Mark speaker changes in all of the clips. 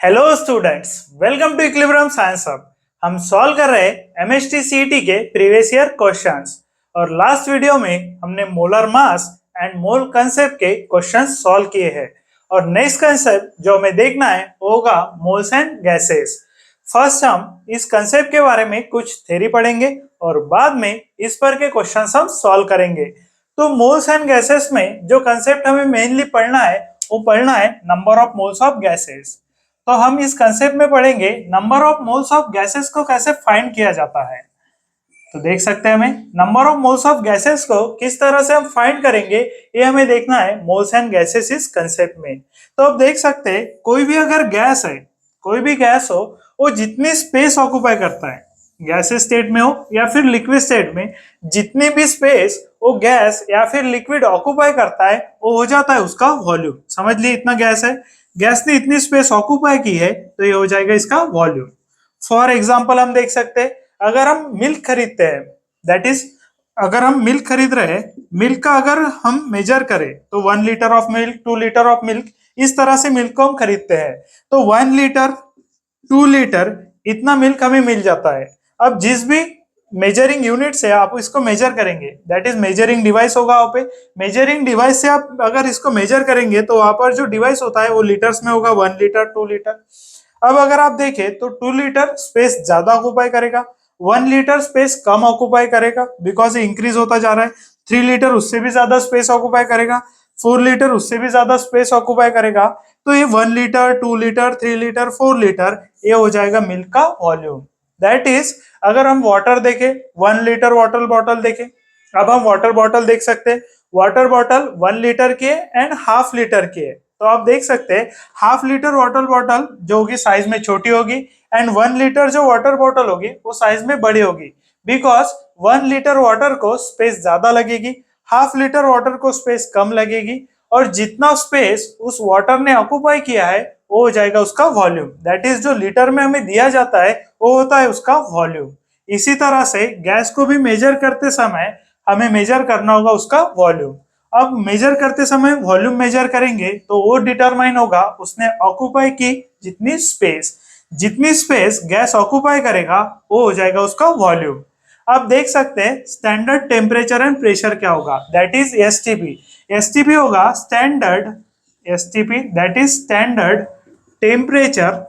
Speaker 1: Hello students, welcome to equilibrium science hub. हम solve कर रहे हैं एमएचटी सीईटी के प्रीवियस ईयर क्वेश्चंस और लास्ट वीडियो में हमने molar mass and mole concept के क्वेश्चंस सॉल्व किए हैं और नेक्स्ट कांसेप्ट जो हमें देखना है वो होगा मोल्स एंड गैसेस। फर्स्ट हम इस कांसेप्ट के बारे में कुछ थ्योरी पढ़ेंगे और बाद में इस पर के क्वेश्चंस हम सॉल्व करेंगे। तो मोल्स एंड गैसेस में जो कांसेप्ट हमें मेनली पढ़ना है वो पढ़ना है number of moles of gases. तो हम इस कंसेप्ट में पढ़ेंगे number of moles of gases को कैसे फाइंड किया जाता है। तो देख सकते हैं हमें number of moles of gases को किस तरह से हम फाइंड करेंगे ये हमें देखना है मोल्स एंड गैसेस इस कंसेप्ट में। तो आप देख सकते हैं कोई भी अगर गैस है, कोई भी गैस हो, वो जितनी स्पेस ऑक्यूपाई करता है गैसेस स्टेट में हो या फिर लिक्विड स्टेट में, जितनी भी स्पेस वो गैस या फिर लिक्विड ऑक्यूपाई करता है वो हो जाता है उसका वॉल्यूम। समझ लिए, इतना गैस है, गैस ने इतनी स्पेस ऑक्यूपाई की है तो ये हो जाएगा इसका वॉल्यूम। फॉर एग्जांपल हम देख सकते हैं अगर हम मिल्क खरीदते हैं, दैट इज अगर हम मिल्क खरीद रहे हैं, मिल्क का अगर हम मेजर करें तो 1 litre of milk, 2 litre of milk, इस तरह से मिल्क को हम खरीदते हैं। तो 1 लीटर 2 लीटर इतना मिल्क हमें मिल जाता है। अब जिस भी मेजरिंग यूनिट से आप इसको मेजर करेंगे, दैट इज मेजरिंग डिवाइस होगा वहां पे, मेजरिंग डिवाइस से आप अगर इसको मेजर करेंगे तो वहां पर जो डिवाइस होता है वो लीटर्स में होगा, 1 लीटर 2 लीटर। अब अगर आप देखें तो 2 लीटर स्पेस ज्यादा ऑक्यूपाई करेगा, 1 लीटर स्पेस कम ऑक्यूपाई करेगा बिकॉज ये इंक्रीज होता जा रहा है। 3 लीटर उससे भी ज्यादा स्पेस ऑक्यूपाई करेगा, 4 लीटर उससे भी ज्यादा स्पेस ऑक्यूपाई करेगा। तो ये 1 लीटर 2 लीटर 3 लीटर 4 लीटर ये हो जाएगा मिल्क का वॉल्यूम। दैट इज अगर हम वाटर देखें, 1 लीटर वाटर बॉटल देखें, अब हम वाटर बॉटल देख सकते हैं, वाटर बॉटल 1 लीटर की है एंड हाफ लीटर की है। तो आप देख सकते हैं हाफ लीटर वाटर बॉटल जो होगी साइज में छोटी होगी एंड 1 लीटर जो वाटर बॉटल होगी वो साइज में बड़ी होगी बिकॉज 1 लीटर वाटर को स्पेस ज्यादा लगेगी, हाफ लीटर वाटर को स्पेस कम लगेगी और जितना स्पेस उस वाटर ने ऑक्यूपाई किया है वो हो जाएगा उसका वॉल्यूम। दैट इज जो लीटर में हमें दिया जाता है वो होता है उसका वॉल्यूम। इसी तरह से गैस को भी मेजर करते समय हमें मेजर करना होगा उसका वॉल्यूम। अब मेजर करते समय वॉल्यूम मेजर करेंगे तो वो डिटरमाइन होगा उसने ऑक्यूपाई की जितनी स्पेस गैस ऑक्यूपाई करेगा वो हो जाएगा उसका वॉल्यूम। आप देख सकते हैं स्टैंडर्ड टेम्परेचर एंड प्रेशर क्या होगा, दैट इज एसटीपी। एसटीपी होगा standard, STP that is standard temperature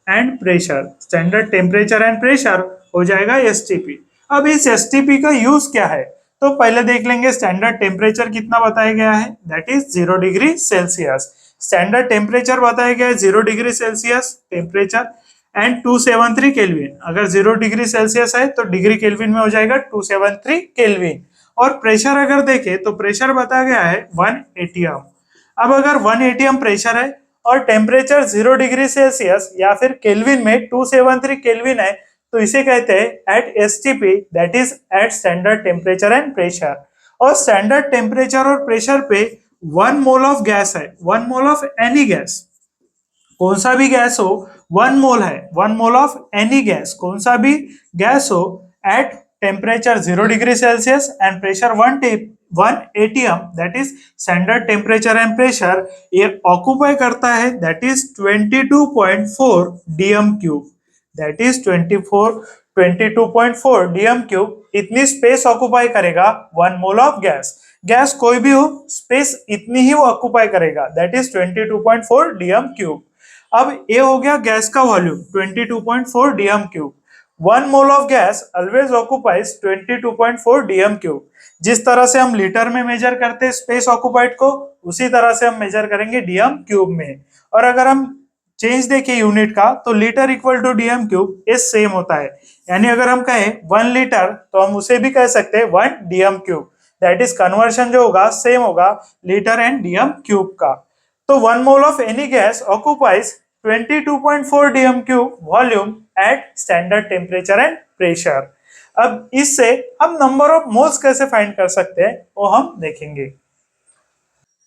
Speaker 1: and pressure, standard temperature and pressure हो जाएगा एसटीपी। अब इस एसटीपी का यूज क्या है तो पहले देख लेंगे स्टैंडर्ड टेम्परेचर कितना बताया गया है, that is 0 degree Celsius. Standard temperature बताया गया है 0 degree Celsius temperature and 273 kelvin. अगर 0 डिग्री सेल्सियस है तो डिग्री केल्विन में हो जाएगा 273 केल्विन। और प्रेशर अगर देखें तो प्रेशर बताया गया है 1 एटीएम। अब अगर 1 एटीएम प्रेशर है और टेम्परेचर 0 डिग्री सेल्सियस या फिर केल्विन में 273 केल्विन है तो इसे कहते हैं at STP, that is at standard temperature and pressure. और स्टैंडर्ड टेम्परेचर और प्रेशर पे 1 मोल ऑफ गैस है, 1 मोल ऑफ एनी गैस, कौन सा भी गैस हो 1 मोल है, 1 मोल ऑफ एनी गैस, कौन सा भी गैस हो at temperature 0 degree Celsius and pressure 1 ATM, that is standard temperature and pressure, ये ऑक्यूपाई करता है that is 22.4 dm cube, that is 22.4 dm cube. इतनी स्पेस ऑक्यूपाई करेगा 1 मोल ऑफ गैस। गैस कोई भी हो स्पेस इतनी ही वो ऑक्यूपाई करेगा, दैट इज 22.4 डीएम क्यूब। अब ये हो गया गैस का volume 22.4 dm cube. 1 mole of gas always occupies 22.4 dm cube. जिस तरह से हम लीटर में मेजर करते हैं स्पेस ऑक्यूपाइड को, उसी तरह से हम मेजर करेंगे डीएम क्यूब में। और अगर हम चेंज देखें यूनिट का तो litre equal to dm cube ये सेम होता है, यानी अगर हम कहें 1 लीटर तो हम उसे भी कह सकते हैं 1 DM cube. That is conversion जो होगा सेम होगा लीटर एंड डीएम क्यूब का। तो 1 mole of any gas occupies 22.4 dm cube volume at standard temperature and pressure. अब इससे हम नंबर ऑफ मोल्स कैसे फाइंड कर सकते हैं वो हम देखेंगे।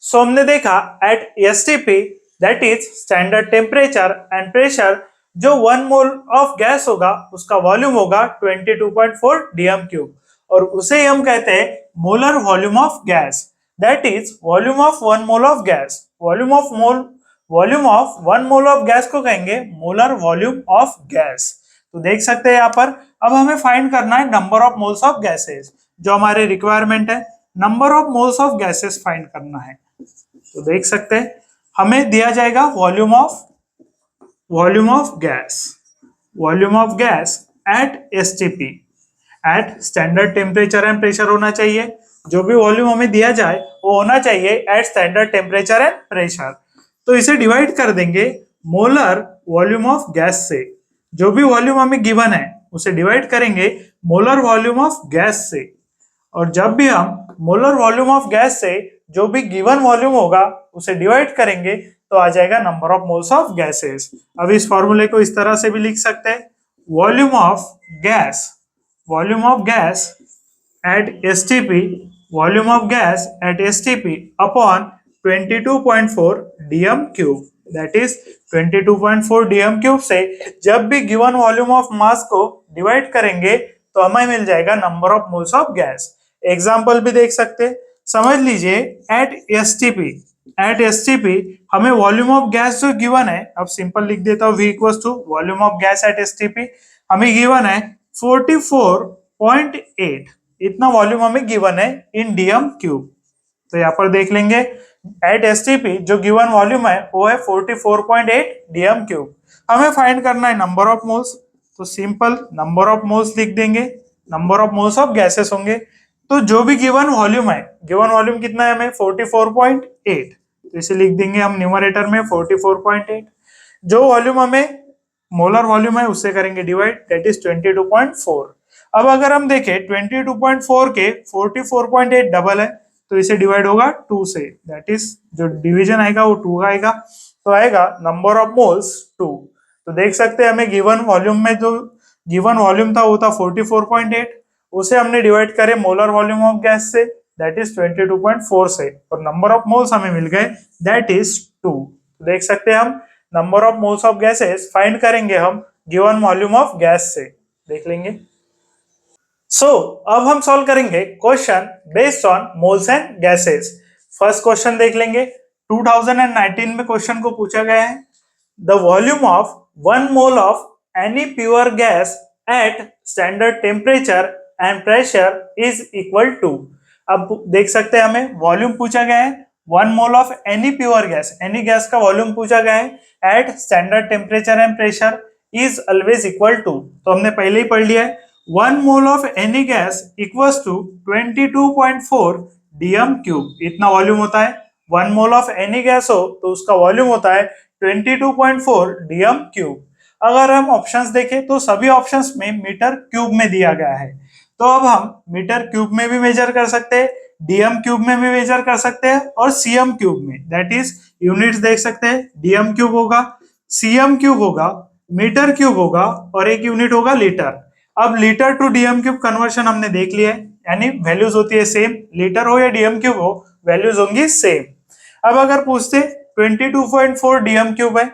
Speaker 1: सो हमने देखा at STP, that is standard temperature and pressure, जो 1 मोल ऑफ गैस होगा उसका वॉल्यूम होगा 22.4 डीएम क्यूब और उसे हम कहते हैं molar volume of gas. That is volume of 1 mole of gas, volume of volume of 1 mole of gas को कहेंगे मोलर वॉल्यूम ऑफ गैस। तो देख सकते हैं यहाँ पर अब हमें फाइंड करना है number of moles of gases, जो हमारे रिक्वायरमेंट है, number of moles of gases find करना है। तो देख सकते हैं हमें दिया जाएगा volume of gas at STP, at standard temperature and pressure होना चाहिए। जो भी वॉल्यूम हमें दिया जाए वो होना चाहिए at standard temperature and pressure. तो इसे डिवाइड कर देंगे मोलर वॉल्यूम ऑफ गैस से। जो भी वॉल्यूम हमें गिवन है उसे डिवाइड करेंगे मोलर वॉल्यूम ऑफ गैस से, और जब भी हम मोलर वॉल्यूम ऑफ गैस से जो भी गिवन वॉल्यूम होगा उसे डिवाइड करेंगे तो आ जाएगा number of moles of gases. अब इस फॉर्मूले को इस तरह से भी लिख सकते हैं, volume of gas at STP, volume of gas at STP upon 22.4 dm cube, that is 22.4 dm cube से जब भी गिवन वॉल्यूम ऑफ मास को डिवाइड करेंगे तो हमें मिल जाएगा number of moles of gas. Example भी देख सकते हैं, समझ लीजिए एट एसटीपी हमें वॉल्यूम ऑफ गैस जो गिवन है, अब सिंपल लिख देता हूं, V equals to volume of gas at STP हमें गिवन है 44.8, इतना वॉल्यूम हमें गिवन है इन डीएम क्यूब। तो यहाँ पर देख लेंगे एट एसटीपी जो गिवन वॉल्यूम है वो है 44.8 डीएम क्यूब। हमें फाइंड करना है नंबर ऑफ मोल्स, तो सिंपल नंबर ऑफ मोल्स लिख देंगे, number of moles of gases होंगे। तो जो भी गिवन वॉल्यूम है, गिवन वॉल्यूम कितना है हमें 44.8, तो इसे लिख देंगे हम न्यूमरेटर में 44.8। जो वॉल्यूम हमें मोलर वॉल्यूम है उससे करेंगे डिवाइड, दैट इज 22.4। अब अगर हम देखें 22.4 के 44.8 डबल है तो इसे डिवाइड होगा 2 से, दैट इज जो डिवीजन आएगा वो 2 आएगा, तो आएगा नंबर ऑफ मोल्स 2। तो देख सकते हैं हमें गिवन वॉल्यूम में जो गिवन वॉल्यूम था वो था 44.8, उसे हमने डिवाइड करे मोलर वॉल्यूम ऑफ गैस से, दैट इज 22.4 से, और नंबर ऑफ मोल्स हमें मिल गए दैट इज 2। देख सकते हैं हम number of moles of gases find करेंगे हम गिवन वॉल्यूम ऑफ गैस से, देख लेंगे। अब हम सॉल्व करेंगे question based on moles and gases. First question देख लेंगे, 2019 में क्वेश्चन को पूछा गया है, the volume of 1 mole of any pure gas at standard temperature and pressure is equal to. अब देख सकते हैं हमें वॉल्यूम पूछा गया है 1 mole of any pure gas, any gas का वॉल्यूम पूछा गया है at standard temperature and pressure is always equal to. तो हमने पहले ही पढ़ लिया है 1 mole of any gas equals to 22.4 dm cube, इतना वॉल्यूम होता है। 1 मोल ऑफ एनी गैस हो तो उसका वॉल्यूम होता है 22.4 डीएम क्यूब। अगर हम ऑप्शंस देखें तो सभी ऑप्शंस में मीटर क्यूब में दिया गया है, तो अब हम मीटर क्यूब में भी मेजर कर सकते हैं, डीएम क्यूब में भी मेजर कर सकते हैं और सीएम क्यूब में, दैट इज यूनिट्स देख सकते हैं, डीएम क्यूब होगा, सीएम क्यूब होगा, मीटर क्यूब होगा और एक यूनिट होगा लीटर। अब litre to dm cube conversion हमने देख लिया है, यानी वैल्यूज होती है सेम, लीटर हो या डीएम क्यूब हो वैल्यूज होंगी सेम। अब अगर पूछते 22.4 डीएम क्यूब है,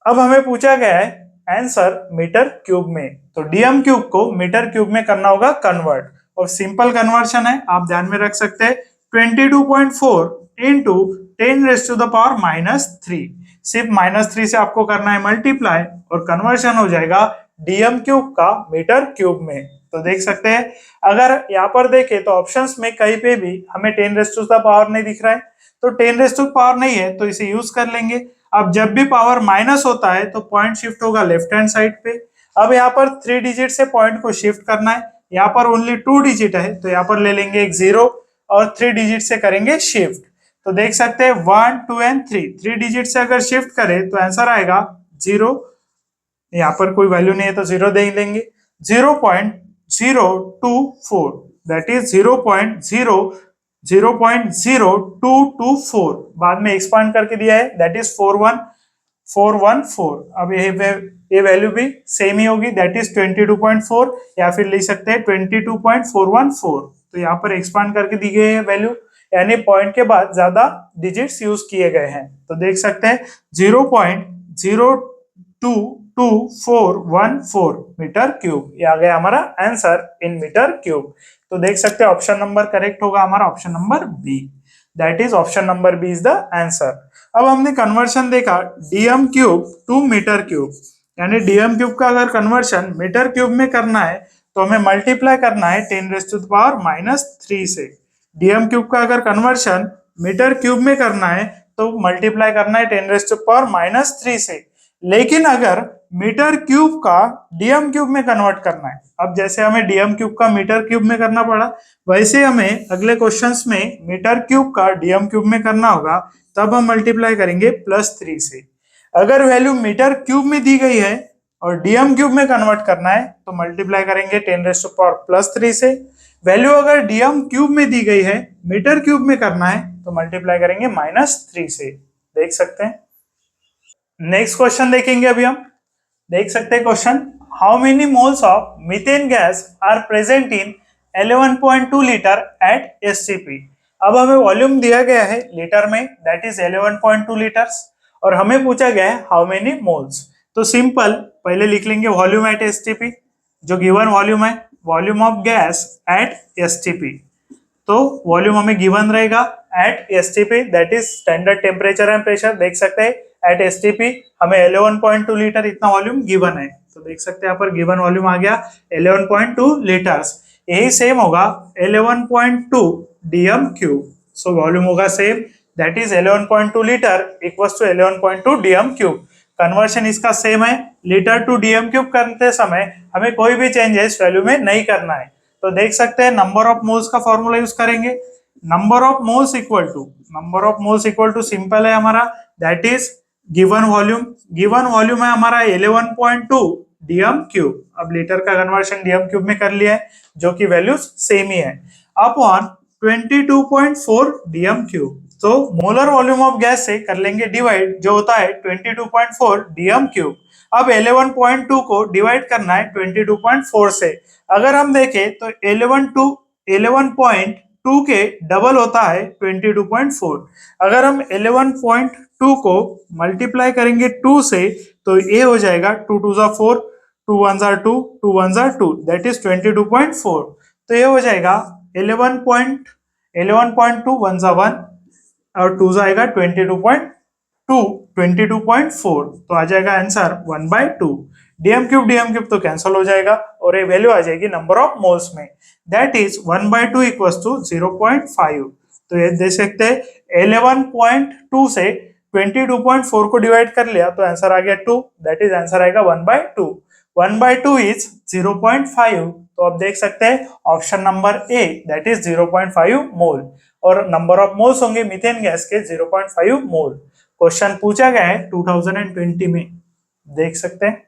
Speaker 1: अब हमें पूछा गया है आंसर मीटर क्यूब में, तो डीएम क्यूब को मीटर क्यूब में करना होगा कन्वर्ट, और सिंपल कन्वर्शन है, आप ध्यान में रख सकते हैं 22.4 इंटू 10⁻⁻3, सिर्फ -3 से आपको करना है मल्टीप्लाई और कन्वर्शन हो जाएगा डीएम क्यूब का मीटर क्यूब में। तो देख सकते हैं अगर यहाँ पर देखें तो ऑप्शंस में कहीं पे भी हमें 10⁻⁻ नहीं दिख रहा है, तो 10⁻⁻ नहीं है तो इसे यूज कर लेंगे। अब जब भी पावर माइनस होता है तो पॉइंट शिफ्ट होगा लेफ्ट हैंड साइड पे। अब यहाँ पर 3 डिजिट से पॉइंट को शिफ्ट करना है, यहाँ पर ओनली 2 डिजिट है तो यहाँ पर ले लेंगे एक 0 और 3 डिजिट से करेंगे शिफ्ट। तो देख सकते हैं 1 2 एंड 3 डिजिट से अगर शिफ्ट करें तो आंसर आएगा 0, यहाँ पर कोई वैल्यू नहीं है तो 0 दे देंगे, 0.024, दैट इज 0.0224, बाद में एक्सपांड करके दिया है दैट इज 41414। अब ये वैल्यू भी सेम ही होगी, दैट इज 22.4, या फिर लिख सकते हैं 22.414। तो यहाँ पर एक्सपांड करके दी गई है वैल्यू, यानी पॉइंट के बाद ज्यादा डिजिट्स यूज किए गए हैं। तो देख सकते हैं 0.02414 मीटर क्यूब, ये आ गया हमारा आंसर इन मीटर क्यूब। तो देख सकते हैं ऑप्शन नंबर करेक्ट होगा हमारा option number b, that is option number b is the answer. अब हमने कन्वर्शन देखा dm cube to metre cube, यानी डीएम क्यूब का अगर कन्वर्शन मीटर क्यूब में करना है तो हमें मल्टीप्लाई करना है 10⁻³ से। डीएम क्यूब का अगर कन्वर्शन मीटर क्यूब में करना है तो मल्टीप्लाई करना है 10⁻³ से। लेकिन अगर मीटर क्यूब का डीएम क्यूब में कन्वर्ट करना है, अब जैसे हमें डीएम क्यूब का मीटर क्यूब में करना पड़ा, वैसे हमें अगले क्वेश्चंस में मीटर क्यूब का डीएम क्यूब में करना होगा, तब हम मल्टीप्लाई करेंगे +3 से। अगर वैल्यू मीटर क्यूब में दी गई है और डीएम क्यूब में कन्वर्ट करना है तो मल्टीप्लाई करेंगे 10⁻³ से। वैल्यू अगर डीएम क्यूब में दी गई है, मीटर क्यूब में करना है तो मल्टीप्लाई करेंगे -3 से। देख सकते हैं। नेक्स्ट क्वेश्चन देखेंगे अभी हम। देख सकते हैं question, how many moles of methane gas are present in 11.2 litre at STP. अब हमें वॉल्यूम दिया गया है लीटर में, दैट इज 11.2 लीटर्स, और हमें पूछा गया है हाउ मेनी मोल्स। तो सिंपल पहले लिख लेंगे वॉल्यूम एट एसटीपी, जो गिवन वॉल्यूम है, volume of gas at STP. तो वॉल्यूम हमें गिवन रहेगा at STP, that is standard temperature and pressure. देख सकते हैं एट एसटीपी हमें 11.2 लीटर इतना वॉल्यूम गिवन है, तो देख सकते हैं यहाँ पर गिवन वॉल्यूम आ गया 11.2 लीटर्स। यही सेम होगा 11.2 डीएम क्यूब। सो वॉल्यूम होगा same, that is 11.2 litre equals to 11.2 dm cube. Conversion इसका सेम है, लीटर टू डीएम क्यूब करते समय हमें कोई भी चेंजेस वैल्यू में नहीं करना है। तो देख सकते हैं नंबर ऑफ मोल्स का फॉर्मूला यूज करेंगे। Number of moles equal to simple है हमारा, that is given volume. Given volume है हमारा 11.2 डीएम क्यूब। अब लीटर का कन्वर्शन डीएम क्यूब में कर लिया है, जो कि वैल्यूज सेम ही है, अपॉन 22.4 डीएम क्यूब। तो मोलर वॉल्यूम ऑफ गैस से कर लेंगे डिवाइड, जो होता है 22.4 डीएम क्यूब। अब 11.2 को डिवाइड करना है 22.4 से। अगर हम देखें तो 11.2 के डबल होता है 22.4। अगर हम 11.2 को मल्टीप्लाई करेंगे 2 से तो ये हो जाएगा 2 2 जा 4, 2 1 जा 2, 2 1 जा 2, दैट इज 22.4। तो ये हो जाएगा 11.2 1 जा 1 और 2 जाएगा 22.4, तो आ जाएगा आंसर 1/2। डीएम क्यूब तो कैंसिल हो जाएगा और ये वैल्यू आ जाएगी नंबर ऑफ मोल्स में, दैट इज 1/2 इक्वल्स टू 0.5। तो ये देख सकते हैं 11.2 से 22.4 को डिवाइड कर लिया तो आंसर आ गया 2, दैट इज आंसर आएगा 1/2। 1/2 इज 0.5। तो आप देख सकते हैं option number A, that is 0.5 मोल, और नंबर ऑफ मोल्स होंगे मीथेन गैस के 0.5 मोल। क्वेश्चन पूछा गया है 2020 में, देख सकते हैं।